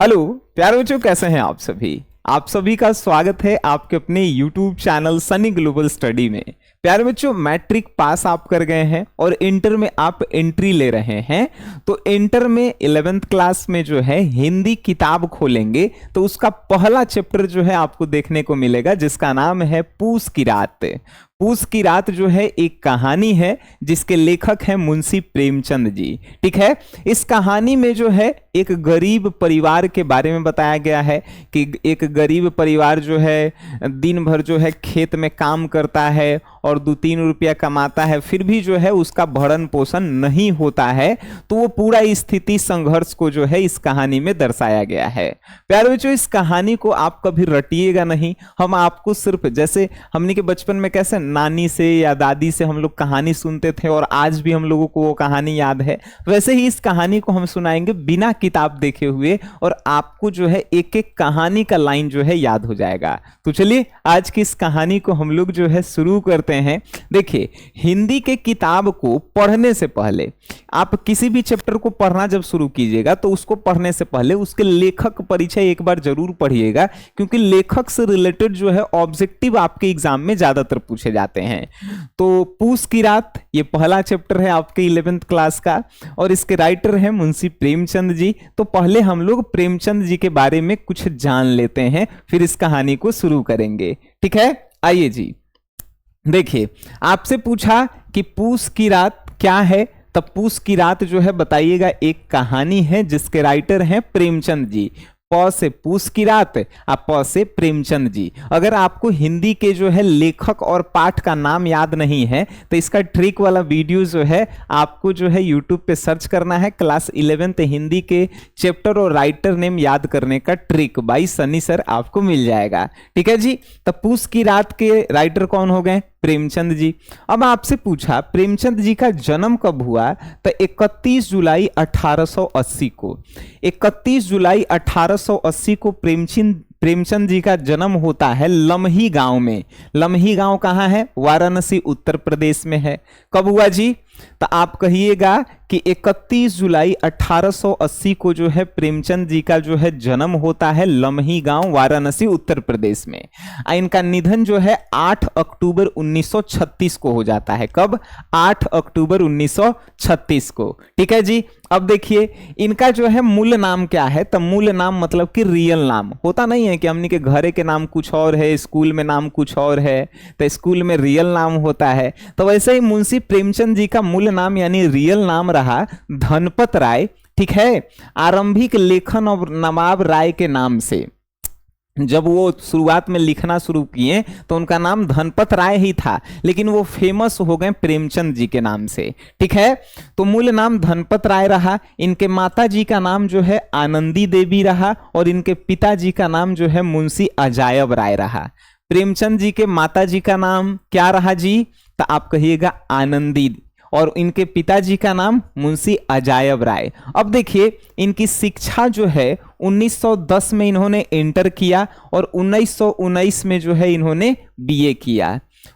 Hello प्यारे बच्चों, कैसे हैं आप सभी का स्वागत है आपके अपने YouTube channel Sunny global study में। प्यारे बच्चों, मैट्रिक पास आप कर गए हैं और इंटर में आप एंट्री ले रहे हैं, तो इंटर में 11th क्लास में जो है हिंदी किताब खोलेंगे तो उसका पहला चैप्टर जो है आपको देखने को मिलेगा, जिसका नाम है पूस की रात। पूस की रात जो है एक कहानी है जिसके लेखक हैं मुंशी प्रेमचंद जी। ठीक है, इस कहानी में जो है एक गरीब परिवार के बारे में बताया गया है कि एक गरीब परिवार जो है दिन भर जो है खेत में काम करता है और 2-3 रुपया कमाता है, फिर भी जो है उसका भरण पोषण नहीं होता है। तो वो पूरा स्थिति संघर्ष को जो है इस कहानी में दर्शाया गया है। प्यारे बच्चों, इस कहानी को आप कभी रटिएगा नहीं। हम आपको सिर्फ जैसे हमने के बचपन में कैसे नानी से या दादी से हम लोग कहानी सुनते थे और आज भी हम लोगों को वो कहानी याद है, वैसे ही इस कहानी को हम सुनाएंगे बिना किताब देखे हुए, और आपको जो है एक एक कहानी का लाइन जो है याद हो जाएगा। तो चलिए आज की इस कहानी को हम लोग जो है शुरू करते हैं। देखिए, हिंदी के किताब को पढ़ने से पहले आप किसी भी चैप्टर को पढ़ना जब शुरू कीजिएगा तो उसको पढ़ने से पहले उसके लेखक परिचय एक बार जरूर पढ़िएगा, क्योंकि लेखक से रिलेटेड जो है ऑब्जेक्टिव आपके एग्जाम में ज्यादातर पूछे जाते हैं। तो पूस की रात ये पहला चैप्टर है आपके 11th क्लास का और इसके राइटर हैं मुंशी प्रेमचंद जी। तो पहले हम लोग प्रेमचंद जी के बारे में कुछ जान लेते हैं, फिर इस कहानी को शुरू करेंगे। ठीक है, आइए जी। देखिए, आपसे पूछा कि पूस की रात क्या है, तब पूस की रात जो है बताइएगा एक कहानी है जिसके राइटर हैं प्रेमचंद जी। प से पूस की रात, प से प्रेमचंद जी। अगर आपको हिंदी के जो है लेखक और पाठ का नाम याद नहीं है तो इसका ट्रिक वाला वीडियो जो है आपको जो है यूट्यूब पे सर्च करना है, क्लास 11th हिंदी के चैप्टर और राइटर नेम याद करने का ट्रिक बाई सनी सर, आपको मिल जाएगा। ठीक है जी। तब पूस की रात के राइटर कौन हो गए? प्रेमचंद जी। अब आपसे पूछा प्रेमचंद जी का जन्म कब हुआ, तो 31 जुलाई 1880 को। 31 जुलाई 1880 को प्रेमचंद जी का जन्म होता है लमही गांव में। लमही गांव कहाँ है? वाराणसी उत्तर प्रदेश में है। कब हुआ जी? तो आप कहिएगा कि 31 जुलाई 1880 को जो है प्रेमचंद जी का जो है जन्म होता है लमही गांव वाराणसी उत्तर प्रदेश में। इनका निधन जो है 8 अक्टूबर 1936 को हो जाता है। कब? 8 अक्टूबर 1936 को। ठीक है जी। अब देखिए, इनका जो है मूल नाम क्या है, तो मूल नाम मतलब कि रियल नाम होता नहीं है कि हमने के घरे के नाम कुछ और है, स्कूल में नाम कुछ और है, तो स्कूल में रियल नाम होता है। तो वैसे ही मुंशी प्रेमचंद जी का मूल नाम यानी रियल नाम रहा धनपत राय। ठीक है, आरंभिक लेखन और नवाब राय के नाम से जब वो शुरुआत में लिखना शुरू किए तो उनका नाम धनपत राय ही था, लेकिन वो फेमस हो गए प्रेमचंद जी के नाम से। ठीक है, तो मूल नाम धनपत राय रहा। इनके माता जी का नाम जो है आनंदी देवी रहा और इनके पिताजी का नाम जो है मुंशी अजायब राय रहा। प्रेमचंद जी के माता जी का नाम क्या रहा जी? तो आप कहिएगा आनंदी, और इनके पिताजी का नाम मुंशी अजायब राय। अब देखिए, इनकी शिक्षा जो है 1910 में इन्होंने इंटर किया और 1919 में जो है इन्होंने बीए किया।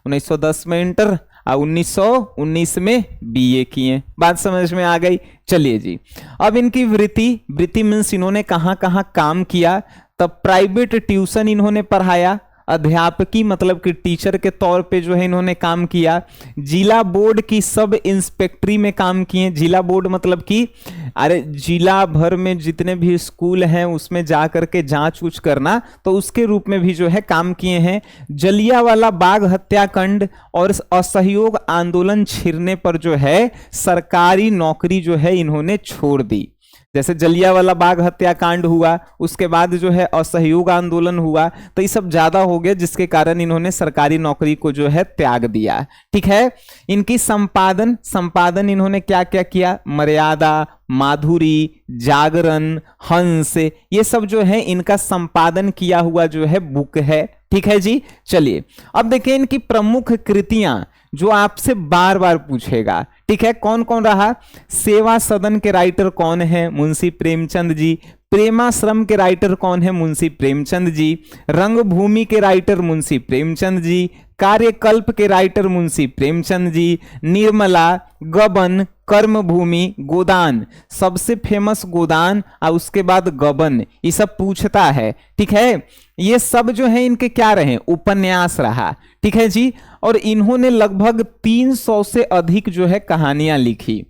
1910 में इंटर और 1919 में बीए किए। बात समझ में आ गई? चलिए जी। अब इनकी वृत्ति मीन्स इन्होंने कहाँ कहाँ काम किया, तब प्राइवेट ट्यूशन इन्होंने पढ़ाया, अध्यापकी मतलब कि टीचर के तौर पे जो है इन्होंने काम किया। जिला बोर्ड की सब इंस्पेक्टरी में काम किए। जिला बोर्ड मतलब कि अरे जिला भर में जितने भी स्कूल हैं उसमें जा करके जांच उच करना, तो उसके रूप में भी जो है काम किए हैं। जलियांवाला बाग हत्याकांड और असहयोग आंदोलन छिड़ने पर जो है सरकारी नौकरी जो है इन्होंने छोड़ दी। जैसे जलियांवाला बाग हत्याकांड हुआ, उसके बाद जो है असहयोग आंदोलन हुआ, तो ये सब ज्यादा हो गया जिसके कारण इन्होंने सरकारी नौकरी को जो है त्याग दिया। ठीक है, इनकी संपादन इन्होंने क्या क्या किया? मर्यादा, माधुरी, जागरण, हंस, ये सब जो है इनका संपादन किया हुआ जो है बुक है। ठीक है जी। चलिए अब देखिए इनकी प्रमुख कृतियां जो आपसे बार बार पूछेगा। ठीक है, कौन कौन रहा? सेवा सदन के राइटर कौन है? मुंशी प्रेमचंद जी। प्रेमाश्रम के राइटर कौन है? मुंशी प्रेमचंद जी। रंगभूमि के राइटर मुंशी प्रेमचंद जी। कार्यकल्प के राइटर मुंशी प्रेमचंद जी। निर्मला, गबन, कर्मभूमि, गोदान, सबसे फेमस गोदान, और उसके बाद गबन, ये सब पूछता है। ठीक है, ये सब जो है इनके क्या रहे, उपन्यास रहा। ठीक है जी, और इन्होंने लगभग 300 से अधिक जो है कहानियां लिखी।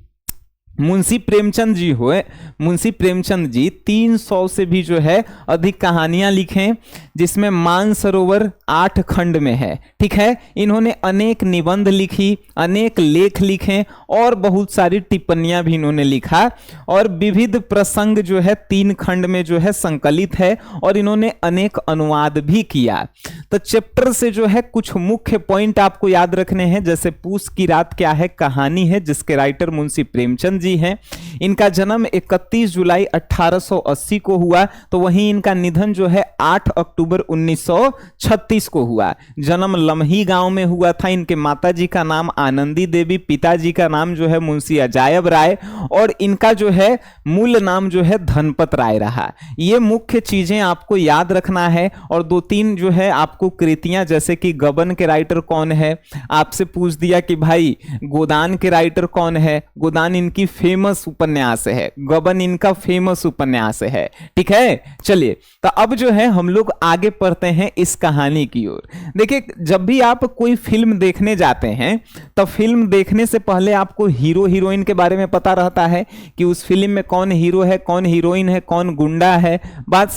मुंशी प्रेमचंद जी हुए, मुंशी प्रेमचंद जी 300 से भी जो है अधिक कहानियां लिखे, जिसमें मानसरोवर 8 खंड में है। ठीक है, इन्होंने अनेक निबंध लिखी, अनेक लेख लिखे और बहुत सारी टिप्पणियां भी इन्होंने लिखा, और विविध प्रसंग जो है 3 खंड में जो है संकलित है, और इन्होंने अनेक अनुवाद भी किया। तो चैप्टर से जो है कुछ मुख्य पॉइंट आपको याद रखने हैं, जैसे पूस की रात क्या है कहानी है, जिसके राइटर मुंशी प्रेमचंद जी हैं। इनका जन्म 31 जुलाई 1880 को हुआ, तो वहीं इनका निधन जो है 8 अक्टूबर 1936 को हुआ। जन्म लम्ही गांव में हुआ था। इनके माताजी का नाम आनंदी देवी, पिताजी का नाम जो है मुंशी अजायब राय, और इनका जो है मूल नाम जो है धनपत राय रहा। ये मुख्य चीजें आपको याद रखना है। और 2-3 जो है आपको कृतियां, जैसे कि गबन के राइटर कौन है, आपसे पूछ दिया कि भाई गोदान के राइटर कौन है, गोदान इनकी फेमस उपन्यास है, गबन इनका फेमस उपन्यास है। ठीक है, चलिए तो अब जो है हम लोग आगे पढ़ते हैं इस कहानी की ओर। देखिए, जब भी आप कोई फिल्म देखने जाते हैं तो फिल्म देखने से पहले आपको हीरो हीरोइन के बारे में पता रहता है कि उस फिल्म में कौन हीरो है, कौन हीरोइन है, कौन गुंडा है। बात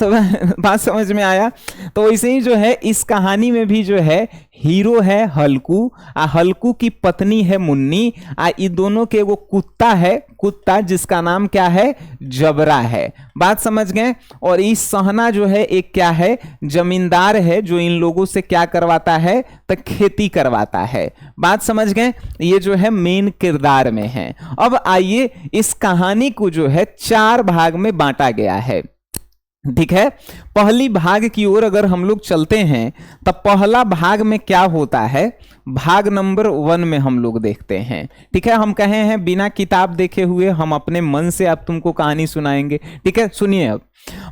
समझ में आया? तो वैसे ही जो है इस कहानी में भी जो है हीरो है हल्कू, हल्कू की पत्नी है मुन्नी, ये दोनों के वो कुत्ता है, कुत्ता जिसका नाम क्या है, जबरा है। बात समझ गए? और इस सहना जो है एक क्या है, जमींदार है, जो इन लोगों से क्या करवाता है, तो खेती करवाता है। बात समझ गए? ये जो है मेन किरदार में है। अब आइए, इस कहानी को जो है 4 भाग में बांटा गया है। ठीक है, पहली भाग की ओर अगर हम लोग चलते हैं तो पहला भाग में क्या होता है, भाग नंबर 1 में हम लोग देखते हैं। ठीक है, हम कहे हैं बिना किताब देखे हुए हम अपने मन से अब तुमको कहानी सुनाएंगे। ठीक है, सुनिए। अब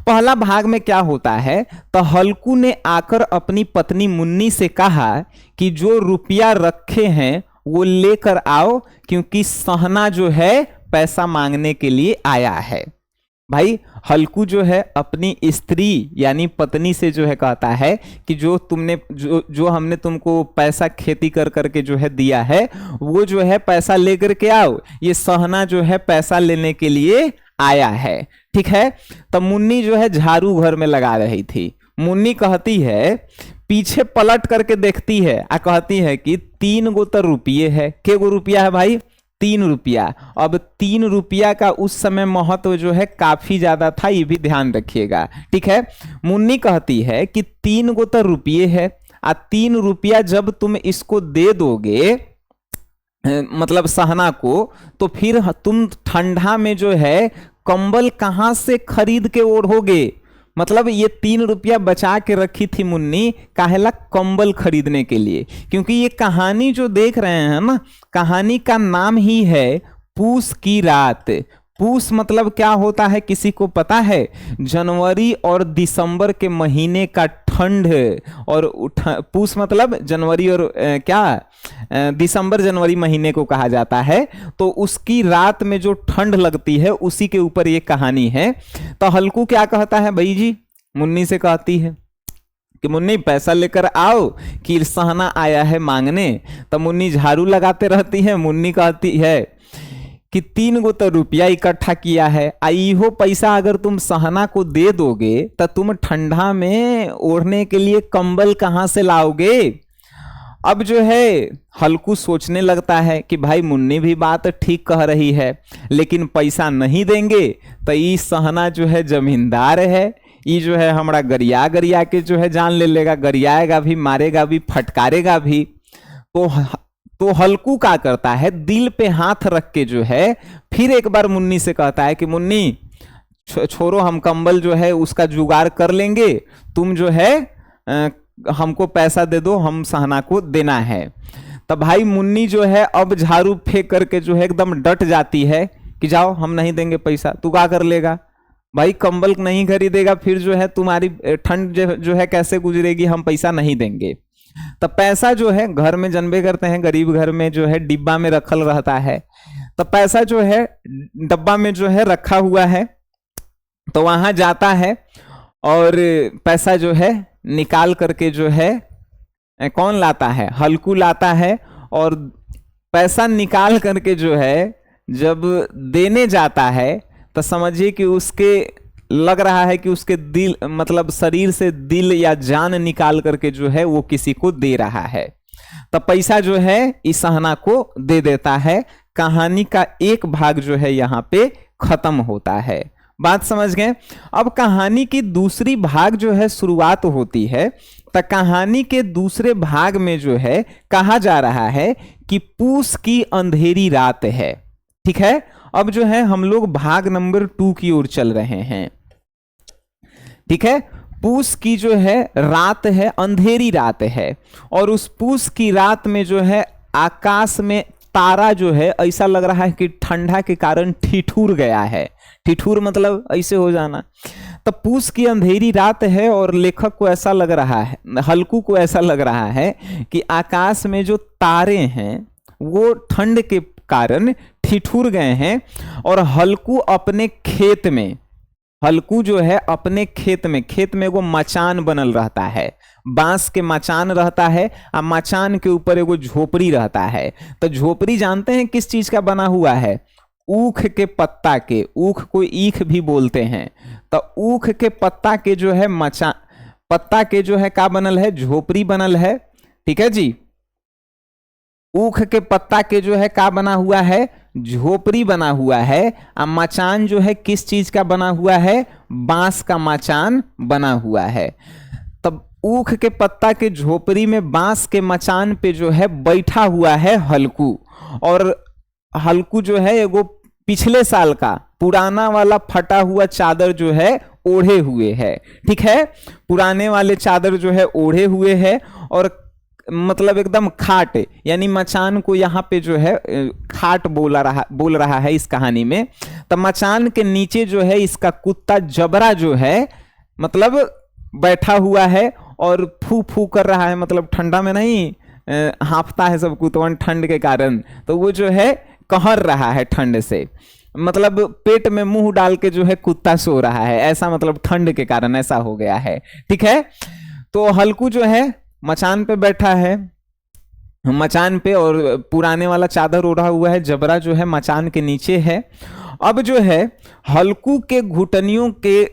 पहला भाग में क्या होता है, तो हल्कू ने आकर अपनी पत्नी मुन्नी से कहा कि जो रुपया रखे हैं वो लेकर आओ, क्योंकि सहना जो है पैसा मांगने के लिए आया है। भाई हल्कू जो है अपनी स्त्री यानी पत्नी से जो है कहता है कि जो तुमने जो हमने तुमको पैसा खेती कर करके जो है दिया है, वो जो है पैसा लेकर के आओ, ये सहना जो है पैसा लेने के लिए आया है। ठीक है, तो मुन्नी जो है झाड़ू घर में लगा रही थी। मुन्नी कहती है, पीछे पलट करके देखती है, कहती है कि 3 गो तो रुपये है। के गो रुपया है भाई? 3 रुपया। अब 3 रुपया का उस समय महत्व जो है काफी ज्यादा था, ये भी ध्यान रखिएगा। ठीक है, मुन्नी कहती है कि 3 गो तो रुपये है, 3 रुपया जब तुम इसको दे दोगे, मतलब सहना को, तो फिर तुम ठंडा में जो है कंबल कहां से खरीद के ओढ़ोगे। मतलब ये 3 रुपया बचा के रखी थी मुन्नी, काहेला कंबल खरीदने के लिए। क्योंकि ये कहानी जो देख रहे हैं ना, कहानी का नाम ही है पूस की रात। पूस मतलब क्या होता है, किसी को पता है? जनवरी और दिसंबर के महीने का ठंड। और पूस मतलब जनवरी और दिसंबर जनवरी महीने को कहा जाता है। तो उसकी रात में जो ठंड लगती है उसी के ऊपर ये कहानी है। तो हल्कू क्या कहता है भाई जी, मुन्नी से कहती है कि मुन्नी पैसा लेकर आओ कि सहना आया है मांगने। तो मुन्नी झाड़ू लगाते रहती है। मुन्नी कहती है कि 3 गो तो रुपया इकट्ठा किया है, इहो पैसा अगर तुम सहना को दे दोगे तो तुम ठंडा में ओढ़ने के लिए कंबल कहां से लाओगे। अब जो है हल्कू सोचने लगता है कि भाई मुन्नी भी बात ठीक कह रही है, लेकिन पैसा नहीं देंगे तो ये सहना जो है जमींदार है, ये जो है हमारा गरिया गरिया के जो है जान ले लेगा, गरियाएगा भी, मारेगा भी, फटकारेगा भी। तो हल्कू क्या करता है, दिल पे हाथ रख के जो है फिर एक बार मुन्नी से कहता है कि मुन्नी छोड़ो, हम कंबल जो है उसका जुगाड़ कर लेंगे, तुम जो है हमको पैसा दे दो, हम सहना को देना है। तब भाई मुन्नी जो है अब झाड़ू फेंक करके जो है एकदम डट जाती है कि जाओ, हम नहीं देंगे पैसा। तू क्या कर लेगा भाई, कंबल नहीं खरीदेगा, फिर जो है तुम्हारी ठंड जो है कैसे गुजरेगी, हम पैसा नहीं देंगे। तब पैसा जो है घर में जनबे करते हैं, गरीब घर में जो है डिब्बा में रखल रहता है। तो पैसा जो है डब्बा में जो है रखा हुआ है, तो वहां जाता है और पैसा जो है निकाल करके जो है कौन लाता है, हल्कू लाता है। और पैसा निकाल करके जो है जब देने जाता है तो समझिए कि उसके लग रहा है कि उसके दिल मतलब शरीर से दिल या जान निकाल करके जो है वो किसी को दे रहा है। तो पैसा जो है इस सहना को दे देता है। कहानी का एक भाग जो है यहाँ पे खत्म होता है। बात समझ गए। अब कहानी की दूसरी भाग जो है शुरुआत होती है। तो कहानी के दूसरे भाग में जो है कहा जा रहा है कि पूस की अंधेरी रात है। ठीक है, अब जो है हम लोग भाग नंबर 2 की ओर चल रहे हैं। ठीक है, पूस की जो है रात है, अंधेरी रात है, और उस पूस की रात में जो है आकाश में तारा जो है ऐसा लग रहा है कि ठंडा के कारण ठिठुर गया है। ठिठुर मतलब ऐसे हो जाना। तो पूस की अंधेरी रात है और लेखक को ऐसा लग रहा है, हल्कू को ऐसा लग रहा है कि आकाश में जो तारे हैं वो ठंड के कारण ठिठुर गए हैं। और हल्कू अपने खेत में, हल्कू जो है अपने खेत में एगो मचान बनल रहता है, बांस के मचान रहता है, और मचान के ऊपर एगो झोपड़ी रहता है। तो झोपड़ी जानते हैं किस चीज का बना हुआ है? ऊख के पत्ता के, ऊख को ईख भी बोलते हैं। तो ऊख के पत्ता के जो है मचान, पत्ता के जो है का बनल है, झोपड़ी बनल है। ठीक है जी, ऊख के पत्ता के जो है का बना हुआ है, झोपड़ी बना हुआ है। और मचान जो है किस चीज का बना हुआ है? बांस का मचान बना हुआ है। तब ऊख के पत्ता के झोपड़ी में बांस के मचान पे जो है बैठा हुआ है हल्कू। और हल्कू जो है एगो पिछले साल का पुराना वाला फटा हुआ चादर जो है ओढ़े हुए है। ठीक है, पुराने वाले चादर जो है ओढ़े हुए है, और मतलब एकदम खाट, यानी मचान को यहाँ पे जो है खाट बोल रहा है इस कहानी में। तो मचान के नीचे जो है इसका कुत्ता जबरा जो है मतलब बैठा हुआ है और फू फू कर रहा है, मतलब ठंडा में नहीं हाँफता है सब कुतवन ठंड के कारण, तो वो जो है कहर रहा है ठंड से, मतलब पेट में मुंह डाल के जो है कुत्ता सो रहा है, ऐसा मतलब ठंड के कारण ऐसा हो गया है। ठीक है, तो हल्कू जो है मचान पे बैठा है, मचान पे, और पुराने वाला चादर ओढ़ा हुआ है, जबरा जो है मचान के नीचे है। अब जो है हल्कू के घुटनियों के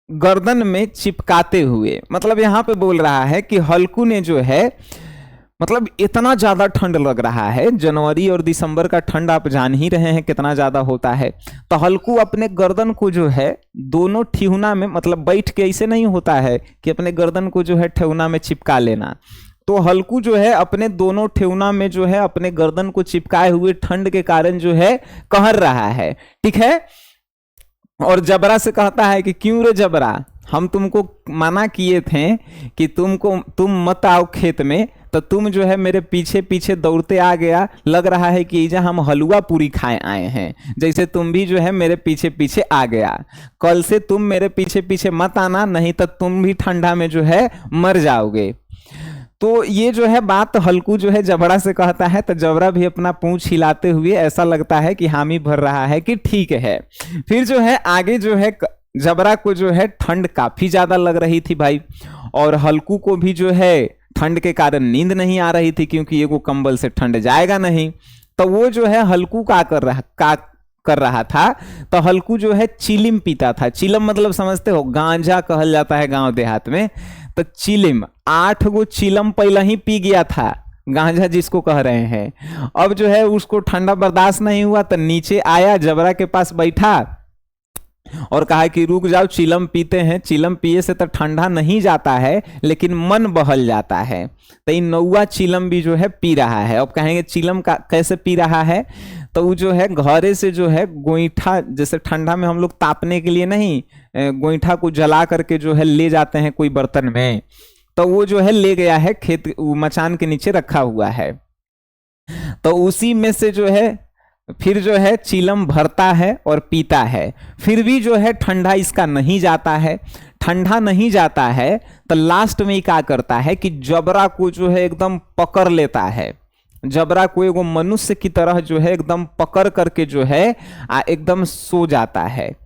गर्दन में चिपकाते हुए, मतलब यहां पे बोल रहा है कि हल्कू ने जो है मतलब इतना ज्यादा ठंड लग रहा है, जनवरी और दिसंबर का ठंड आप जान ही रहे हैं कितना ज्यादा होता है। तो हल्कू अपने गर्दन को जो है दोनों ठिहुना में, मतलब बैठ के ऐसे नहीं होता है कि अपने गर्दन को जो है ठेहुना में चिपका लेना, तो हल्कू जो है अपने दोनों ठेहुना में जो है अपने गर्दन को चिपकाए हुए ठंड के कारण जो है कहर रहा है। ठीक है, और जबरा से कहता है कि क्यों रे जबरा, हम तुमको मना किए थे कि तुम मत आओ खेत में, तो तुम जो है मेरे पीछे पीछे दौड़ते आ गया। लग रहा है कि इजा हम हलवा पूरी खाए आए हैं, जैसे तुम भी जो है मेरे पीछे पीछे आ गया। कल से तुम मेरे पीछे पीछे मत आना, नहीं तो तुम भी ठंडा में जो है मर जाओगे। तो ये जो है बात हल्कू जो है जबरा से कहता है, तो जबरा भी अपना पूंछ हिलाते हुए ऐसा लगता है कि हामी भर रहा है कि ठीक है। फिर जो है आगे जो है जबरा को जो है ठंड काफी ज्यादा लग रही थी भाई, और हल्कू को भी जो है ठंड के कारण नींद नहीं आ रही थी, क्योंकि ये को कंबल से ठंड जाएगा नहीं। तो वो जो है हल्कू का कर रहा था, तो हल्कू जो है चिलिम पीता था। चिलम मतलब समझते हो, गांजा कहल जाता है गांव देहात में। तो चिलिम 8 गो चिलम पहले ही पी गया था, गांजा जिसको कह रहे हैं। अब जो है उसको ठंडा बर्दाश्त नहीं हुआ, तो नीचे आया, जबरा के पास बैठा और कहा कि रुक जाओ, चिलम पीते हैं। चिलम पिए से तो ठंडा नहीं जाता है, लेकिन मन बहल जाता है। तो इन नौवा चिलम भी जो है पी रहा है। अब कहेंगे चिलम का कैसे पी रहा है, तो वो जो है घरे से जो है गोईठा, जैसे ठंडा में हम लोग तापने के लिए नहीं गोईठा को जला करके जो है ले जाते हैं कोई बर्तन में, तो वो जो है ले गया है खेत, मचान के नीचे रखा हुआ है। तो उसी में से जो है फिर जो है चिलम भरता है और पीता है, फिर भी जो है ठंडा इसका नहीं जाता है। ठंडा नहीं जाता है तो लास्ट में क्या करता है कि जबरा को जो है एकदम पकड़ लेता है, जबरा को एगो मनुष्य की तरह जो है एकदम पकड़ करके जो है एकदम सो जाता है।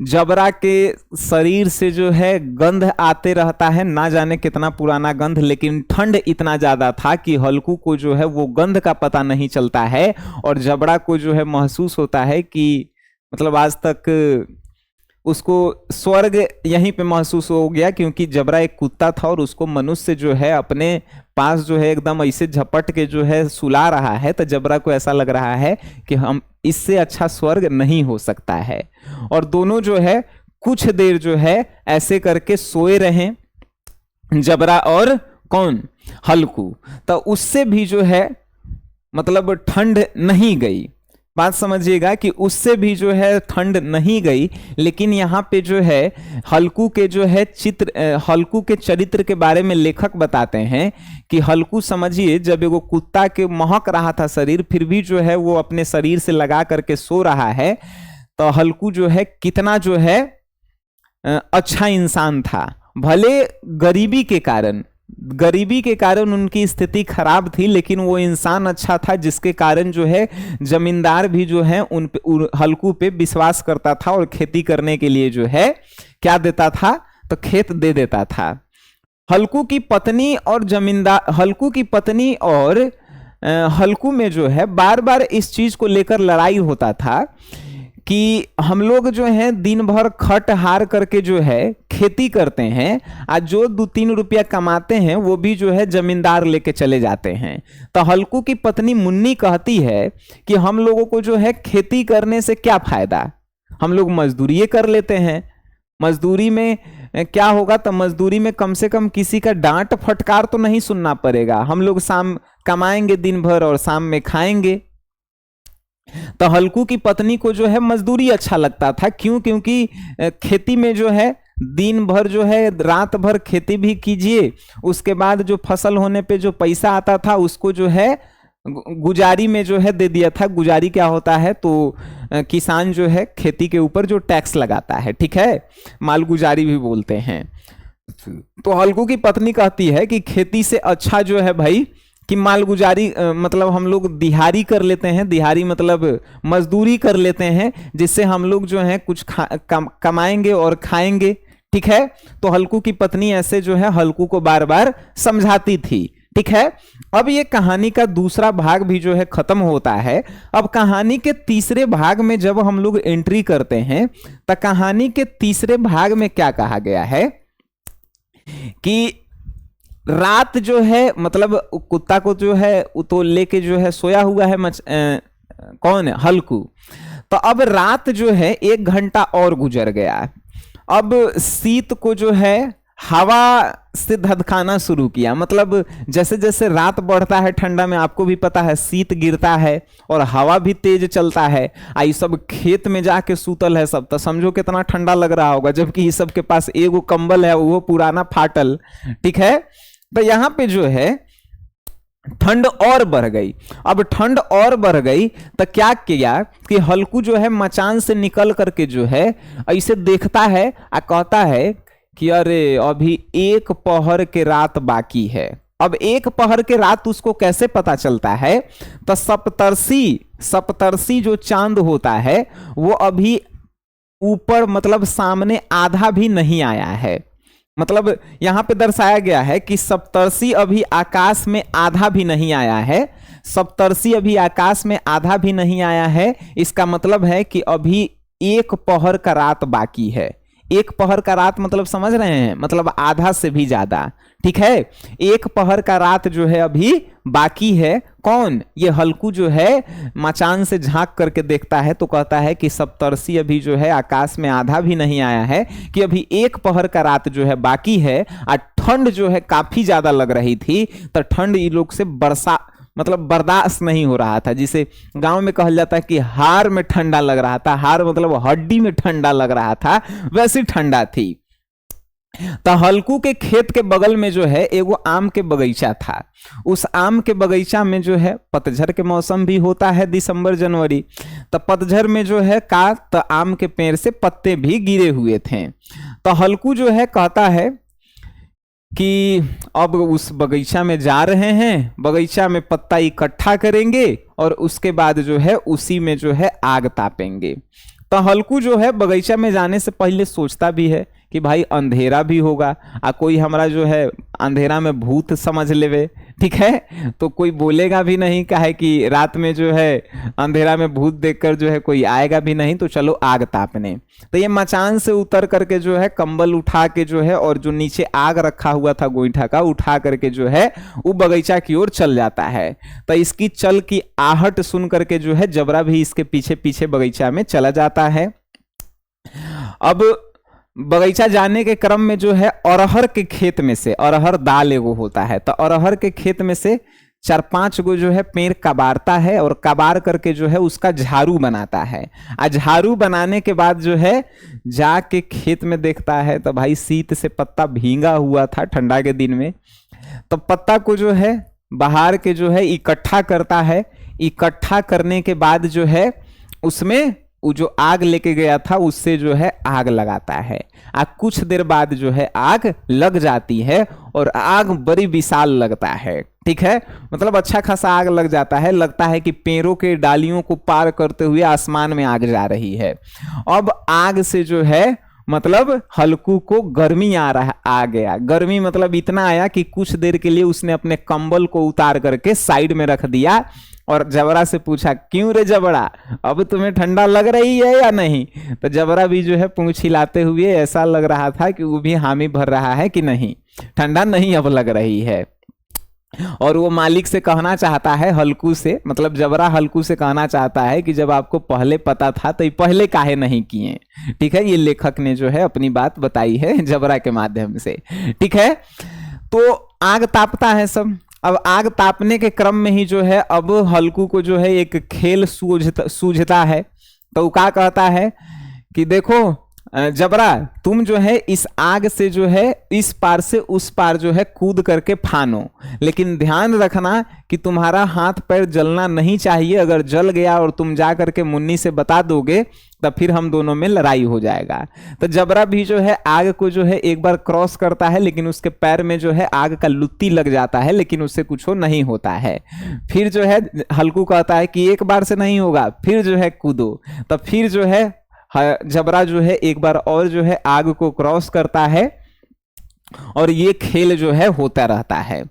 जबरा के शरीर से जो है गंध आते रहता है, ना जाने कितना पुराना गंध, लेकिन ठंड इतना ज्यादा था कि हल्कू को जो है वो गंध का पता नहीं चलता है और जबरा को जो है महसूस होता है कि मतलब आज तक उसको स्वर्ग यहीं पे महसूस हो गया, क्योंकि जबरा एक कुत्ता था और उसको मनुष्य जो है अपने पास जो है एकदम ऐसे झपट के जो है सुला रहा है। तो जबरा को ऐसा लग रहा है कि हम इससे अच्छा स्वर्ग नहीं हो सकता है। और दोनों जो है कुछ देर जो है ऐसे करके सोए रहे, जबरा और कौन, हल्कू। तो उससे भी जो है मतलब ठंड नहीं गई। बात समझिएगा कि उससे भी जो है ठंड नहीं गई। लेकिन यहाँ पे जो है हल्कू के जो है हल्कू के चरित्र के बारे में लेखक बताते हैं कि हल्कू समझिए जब एगो कुत्ता के महक रहा था शरीर, फिर भी जो है वो अपने शरीर से लगा करके सो रहा है, तो हल्कू जो है कितना जो है अच्छा इंसान था। भले गरीबी के कारण उनकी स्थिति खराब थी, लेकिन वो इंसान अच्छा था, जिसके कारण जो है जमींदार भी जो है हल्कू पे विश्वास करता था और खेती करने के लिए जो है क्या देता था, तो खेत दे देता था। हल्कू की पत्नी और हल्कू में जो है बार बार इस चीज को लेकर लड़ाई होता था कि हम लोग जो है दिन भर खट हार करके जो है खेती करते हैं, आज जो 2-3 रुपया कमाते हैं वो भी जो है जमींदार लेके चले जाते हैं। तो हल्कू की पत्नी मुन्नी कहती है कि हम लोगों को जो है खेती करने से क्या फायदा, हम लोग मजदूरी कर लेते हैं। मजदूरी में क्या होगा, तो मजदूरी में कम से कम किसी का डांट फटकार तो नहीं सुनना पड़ेगा, हम लोग शाम कमाएंगे दिन भर और शाम में खाएंगे। तो हल्कू की पत्नी को जो है मजदूरी अच्छा लगता था। क्यों? क्योंकि खेती में जो है दिन भर जो है रात भर खेती भी कीजिए, उसके बाद जो फसल होने पे जो पैसा आता था उसको जो है गुजारी में जो है दे दिया था। गुजारी क्या होता है, तो किसान जो है खेती के ऊपर जो टैक्स लगाता है, ठीक है, मालगुजारी भी बोलते हैं। तो हल्कू की पत्नी कहती है कि खेती से अच्छा जो है भाई कि मालगुजारी मतलब हम लोग दिहाड़ी कर लेते हैं, दिहाड़ी मतलब मजदूरी कर लेते हैं, जिससे हम लोग जो है कुछ कमाएंगे और खाएंगे, ठीक है। तो हल्कू की पत्नी ऐसे जो है हल्कू को बार बार समझाती थी, ठीक है। अब ये कहानी का दूसरा भाग भी जो है खत्म होता है। अब कहानी के तीसरे भाग में जब हम लोग एंट्री करते हैं, तो कहानी के तीसरे भाग में क्या कहा गया है कि रात जो है मतलब कुत्ता को जो है तो लेके जो है सोया हुआ है कौन है, हल्कू। तो अब रात जो है 1 घंटा और गुजर गया। अब शीत को जो है हवा से धधकाना शुरू किया। मतलब जैसे जैसे रात बढ़ता है ठंडा में, आपको भी पता है शीत गिरता है और हवा भी तेज चलता है। आई सब खेत में जाके सूतल है सब, तो समझो कितना ठंडा लग रहा होगा, जबकि इस सब के पास एगो कंबल है, वो पुराना फाटल, ठीक है। तो यहां पे जो है ठंड और बढ़ गई। अब ठंड और बढ़ गई तो क्या किया कि हल्कू जो है मचान से निकल करके जो है ऐसे देखता है और कहता है कि अरे अभी 1 पहर के रात बाकी है। अब 1 पहर के रात उसको कैसे पता चलता है, तो सप्तर्षि जो चांद होता है वो अभी ऊपर मतलब सामने आधा भी नहीं आया है। मतलब यहां पे दर्शाया गया है कि सप्तर्षि अभी आकाश में आधा भी नहीं आया है। सप्तर्षि अभी आकाश में आधा भी नहीं आया है, इसका मतलब है कि अभी 1 पहर का रात बाकी है। 1 पहर का रात मतलब समझ रहे हैं, मतलब आधा से भी ज्यादा, ठीक है। 1 पहर का रात जो है अभी बाकी है। कौन? ये हल्कू जो है मचान से झांक करके देखता है तो कहता है कि सप्तर्षि अभी जो है आकाश में आधा भी नहीं आया है, कि अभी 1 पहर का रात जो है बाकी है। और ठंड जो है काफी ज्यादा लग रही थी, तो ठंड इन लोग से मतलब बर्दाश्त नहीं हो रहा था। जिसे गांव में कहा जाता है कि हार में ठंडा लग रहा था, हार मतलब हड्डी में ठंडा लग रहा था, वैसी ठंडा थी। तो हल्कू के खेत के बगल में जो है एगो आम के बगीचा था। उस आम के बगीचा में जो है पतझड़ के मौसम भी होता है, दिसंबर जनवरी। तो पतझड़ में जो है तो आम के पेड़ से पत्ते भी गिरे हुए थे। तो हल्कू जो है कहता है कि अब उस बगीचा में जा रहे हैं, बगीचा में पत्ता इकट्ठा करेंगे और उसके बाद जो है उसी में जो है आग तापेंगे। तो हल्कू जो है बगीचा में जाने से पहले सोचता भी है कि भाई अंधेरा भी होगा, कोई हमारा जो है अंधेरा में भूत समझ लेवे, ठीक है, तो कोई बोलेगा भी नहीं, काहे कि रात में जो है अंधेरा में भूत देखकर जो है कोई आएगा भी नहीं, तो चलो आग तापने। तो ये मचान से उतर करके जो है कंबल उठा के जो है और जो नीचे आग रखा हुआ था गोईठा का उठा करके जो है वो बगीचा की ओर चल जाता है। तो इसकी चल की आहट सुन करके जो है जबरा भी इसके पीछे पीछे बगीचा में चला जाता है। अब बगीचा जाने के क्रम में जो है अरहर के खेत में से, अरहर दाल एगो होता है, तो अरहर के खेत में से 4-5 गो जो है पेड़ कबारता है और कबार करके जो है उसका झाड़ू बनाता है। झाड़ू बनाने के बाद जो है जाके खेत में देखता है तो भाई शीत से पत्ता भींगा हुआ था ठंडा के दिन में। तो पत्ता को जो है बाहर के जो है इकट्ठा करता है। इकट्ठा करने के बाद जो है उसमें वो जो आग लेके गया था उससे जो है आग लगाता है। कुछ देर बाद जो है आग लग जाती है और आग बड़ी विशाल लगता है, ठीक है, मतलब अच्छा खासा आग लग जाता है। लगता है कि पेड़ों के डालियों को पार करते हुए आसमान में आग जा रही है। अब आग से जो है मतलब हल्कू को गर्मी आ गया। गर्मी मतलब इतना आया कि कुछ देर के लिए उसने अपने कंबल को उतार करके साइड में रख दिया और जबरा से पूछा, क्यों रे जबरा, अब तुम्हें ठंडा लग रही है या नहीं? तो जबरा भी जो है पूंछ हिलाते हुए ऐसा लग रहा था कि वो भी हामी भर रहा है कि नहीं, ठंडा नहीं अब लग रही है। और वो मालिक से कहना चाहता है, हल्कू से, मतलब जबरा हल्कू से कहना चाहता है कि जब आपको पहले पता था तो पहले काहे नहीं किए। ठीक है, ये लेखक ने जो है अपनी बात बताई है जबरा के माध्यम से। ठीक है, तो आग तापता है सब। अब आग तापने के क्रम में ही जो है अब हल्कू को जो है एक खेल सूझता है। तो वो क्या कहता है कि देखो जबरा, तुम जो है इस आग से जो है इस पार से उस पार जो है कूद करके फानो, लेकिन ध्यान रखना कि तुम्हारा हाथ पैर जलना नहीं चाहिए। अगर जल गया और तुम जा करके मुन्नी से बता दोगे तब फिर हम दोनों में लड़ाई हो जाएगा। तो जबरा भी जो है आग को जो है एक बार क्रॉस करता है, लेकिन उसके पैर में जो है आग का लुत्ती लग जाता है, लेकिन उससे कुछ नहीं होता है। फिर जो है हल्कू कहता है कि एक बार से नहीं होगा, फिर जो है कूदो। तब फिर जो है जबरा जो है एक बार और जो है आग को क्रॉस करता है और ये खेल जो है होता रहता है।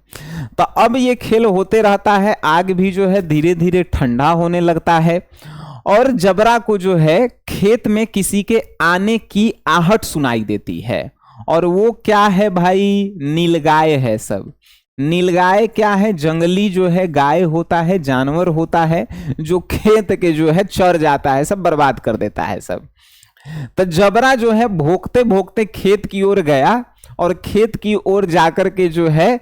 तो अब ये खेल होते रहता है, आग भी जो है धीरे धीरे ठंडा होने लगता है और जबरा को जो है खेत में किसी के आने की आहट सुनाई देती है। और वो क्या है भाई, नीलगाय है सब। नीलगाय क्या है, जंगली जो है गाय होता है, जानवर होता है जो खेत के जो है चर जाता है, सब बर्बाद कर देता है सब। तो जबरा जो है भोगते भोगते खेत की ओर गया और खेत की ओर जाकर के जो है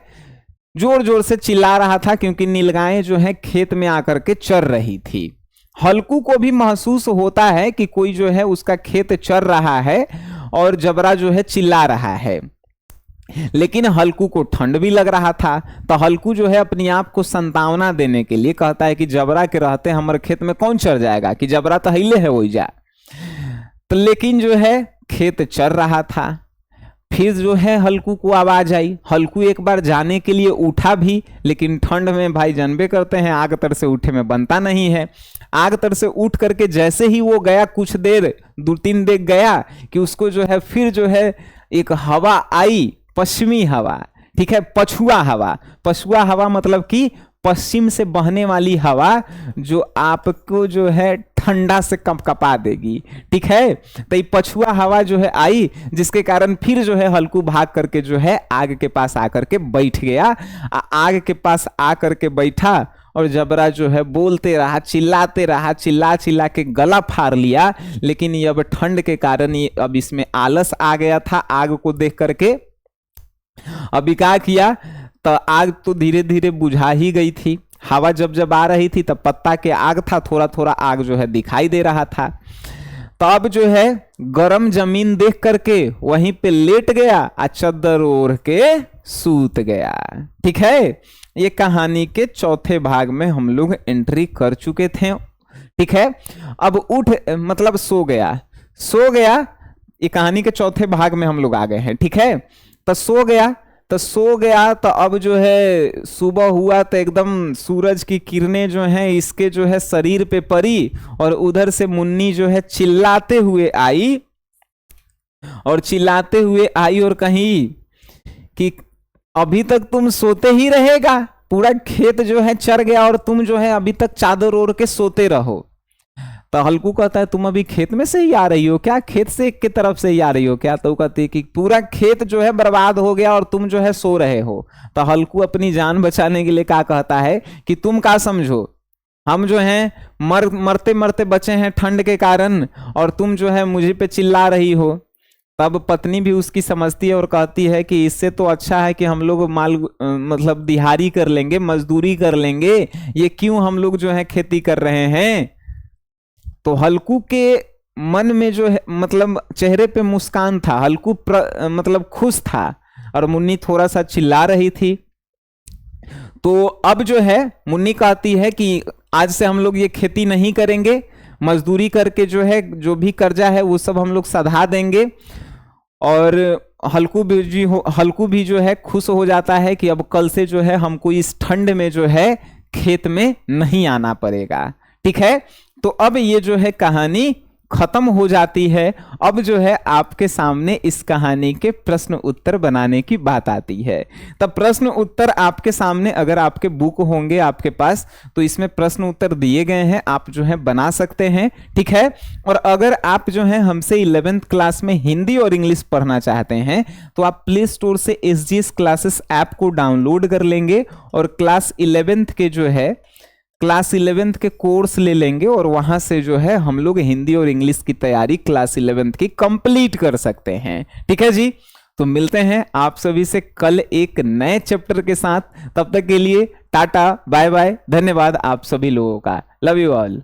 जोर जोर से चिल्ला रहा था, क्योंकि नीलगायें जो है खेत में आकर के चर रही थी। हल्कू को भी महसूस होता है कि कोई जो है उसका खेत चर रहा है और जबरा जो है चिल्ला रहा है, लेकिन हल्कू को ठंड भी लग रहा था। तो हल्कू जो है अपने आप को संतावना देने के लिए कहता है कि जबरा के रहते हमारे खेत में कौन चर जाएगा, कि जबरा तो हिले है वही जा। तो लेकिन जो है खेत चर रहा था। फिर जो है हल्कू को आवाज आई। हल्कू एक बार जाने के लिए उठा भी, लेकिन ठंड में भाई जानबे करते हैं आग तर से उठे में बनता नहीं है। आग तर से उठ करके जैसे ही वो गया, कुछ देर 2-3 देर गया कि उसको जो है फिर जो है एक हवा आई, पश्चिमी हवा। ठीक है, पछुआ हवा। पछुआ हवा मतलब कि पश्चिम से बहने वाली हवा जो आपको जो है ठंडा से कपकपा देगी। ठीक है, तो ये पछुआ हवा जो है आई, जिसके कारण फिर जो है हल्कू भाग करके जो है आग के पास आकर के बैठ गया। आग के पास आकर के बैठा और जबरा जो है बोलते रहा, चिल्लाते रहा, चिल्ला चिल्ला के गला फाड़ लिया। लेकिन ये अब ठंड के कारण ये अब इसमें आलस आ गया था आग को देख करके। अभी क्या किया, तो आग तो धीरे धीरे बुझा ही गई थी। हवा जब जब आ रही थी तब पत्ता के आग था, थोड़ा थोड़ा आग जो है दिखाई दे रहा था। तो अब जो है गरम जमीन देख करके वहीं पे लेट गया, चद्दर ओढ़ के सूत गया। ठीक है, ये कहानी के चौथे भाग में हम लोग एंट्री कर चुके थे। ठीक है, अब उठ मतलब सो गया। ये कहानी के चौथे भाग में हम लोग आ गए हैं। ठीक है, तो सो गया। तो सो गया, तो अब जो है सुबह हुआ तो एकदम सूरज की किरणें जो हैं इसके जो है शरीर पे पड़ी, और उधर से मुन्नी जो है चिल्लाते हुए आई, और चिल्लाते हुए आई और कही कि अभी तक तुम सोते ही रहेगा, पूरा खेत जो है चर गया और तुम जो है अभी तक चादर ओढ़ के सोते रहो। तो हल्कू कहता है तुम अभी खेत में से ही आ रही हो क्या, खेत से के तरफ से ही आ रही हो क्या? तो कहती है कि पूरा खेत जो है बर्बाद हो गया और तुम जो है सो रहे हो। तो हल्कू अपनी जान बचाने के लिए क्या कहता है कि तुम क्या समझो, हम जो हैं मरते मरते बचे हैं ठंड के कारण, और तुम जो है मुझे पे चिल्ला रही हो। तब पत्नी भी उसकी समझती है और कहती है कि इससे तो अच्छा है कि हम लोग मतलब दिहाड़ी कर लेंगे, मजदूरी कर लेंगे, ये क्यों हम लोग जो है खेती कर रहे हैं। तो हल्कू के मन में जो है मतलब चेहरे पे मुस्कान था, हल्कू मतलब खुश था, और मुन्नी थोड़ा सा चिल्ला रही थी। तो अब जो है मुन्नी कहती है कि आज से हम लोग ये खेती नहीं करेंगे, मजदूरी करके जो है जो भी कर्जा है वो सब हम लोग सधा देंगे। और हल्कू भी जो है खुश हो जाता है कि अब कल से जो है हमको इस ठंड में जो है खेत में नहीं आना पड़ेगा। ठीक है, तो अब ये जो है कहानी खत्म हो जाती है। अब जो है आपके सामने इस कहानी के प्रश्न उत्तर बनाने की बात आती है। तब प्रश्न उत्तर आपके सामने, अगर आपके बुक होंगे आपके पास, तो इसमें प्रश्न उत्तर दिए गए हैं, आप जो है बना सकते हैं। ठीक है, और अगर आप जो है हमसे 11th क्लास में हिंदी और इंग्लिश पढ़ना चाहते हैं तो आप प्ले स्टोर से SGS क्लासेस ऐप को डाउनलोड कर लेंगे और क्लास 11th के जो है क्लास 11th के कोर्स ले लेंगे, और वहां से जो है हम लोग हिंदी और इंग्लिश की तैयारी क्लास 11th की कंप्लीट कर सकते हैं। ठीक है जी, तो मिलते हैं आप सभी से कल एक नए चैप्टर के साथ। तब तक के लिए टाटा बाय बाय, धन्यवाद आप सभी लोगों का, लव यू ऑल।